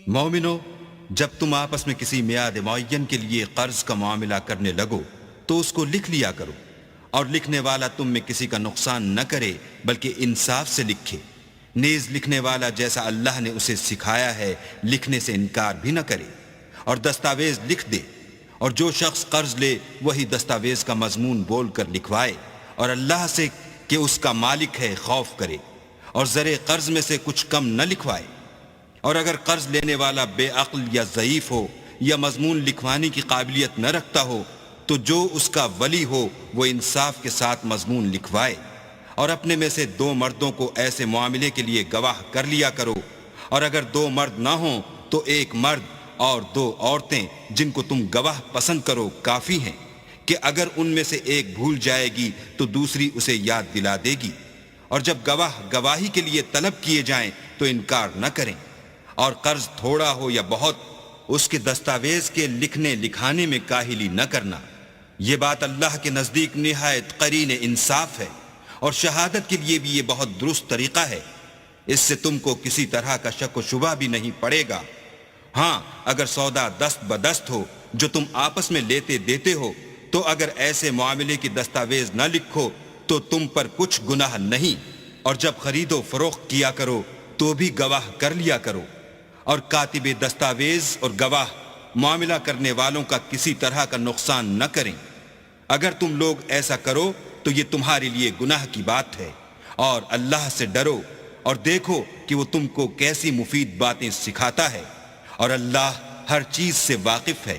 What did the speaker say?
مومنو، جب تم آپس میں کسی میعاد معین کے لیے قرض کا معاملہ کرنے لگو تو اس کو لکھ لیا کرو، اور لکھنے والا تم میں کسی کا نقصان نہ کرے بلکہ انصاف سے لکھے، نیز لکھنے والا جیسا اللہ نے اسے سکھایا ہے لکھنے سے انکار بھی نہ کرے، اور دستاویز لکھ دے، اور جو شخص قرض لے وہی دستاویز کا مضمون بول کر لکھوائے، اور اللہ سے کہ اس کا مالک ہے خوف کرے، اور زر قرض میں سے کچھ کم نہ لکھوائے۔ اور اگر قرض لینے والا بے عقل یا ضعیف ہو یا مضمون لکھوانے کی قابلیت نہ رکھتا ہو تو جو اس کا ولی ہو وہ انصاف کے ساتھ مضمون لکھوائے، اور اپنے میں سے 2 مردوں کو ایسے معاملے کے لیے گواہ کر لیا کرو، اور اگر 2 مرد نہ ہوں تو 1 مرد اور 2 عورتیں جن کو تم گواہ پسند کرو کافی ہیں، کہ اگر ان میں سے ایک بھول جائے گی تو دوسری اسے یاد دلا دے گی، اور جب گواہ گواہی کے لیے طلب کیے جائیں تو انکار نہ کریں، اور قرض تھوڑا ہو یا بہت اس کے دستاویز کے لکھنے لکھانے میں کاہلی نہ کرنا، یہ بات اللہ کے نزدیک نہایت قرین انصاف ہے، اور شہادت کے لیے بھی یہ بہت درست طریقہ ہے، اس سے تم کو کسی طرح کا شک و شبہ بھی نہیں پڑے گا۔ ہاں اگر سودا دست بدست ہو جو تم آپس میں لیتے دیتے ہو تو اگر ایسے معاملے کی دستاویز نہ لکھو تو تم پر کچھ گناہ نہیں، اور جب خرید و فروخت کیا کرو تو بھی گواہ کر لیا کرو، اور کاتب دستاویز اور گواہ معاملہ کرنے والوں کا کسی طرح کا نقصان نہ کریں۔ اگر تم لوگ ایسا کرو تو یہ تمہارے لیے گناہ کی بات ہے، اور اللہ سے ڈرو اور دیکھو کہ وہ تم کو کیسی مفید باتیں سکھاتا ہے، اور اللہ ہر چیز سے واقف ہے۔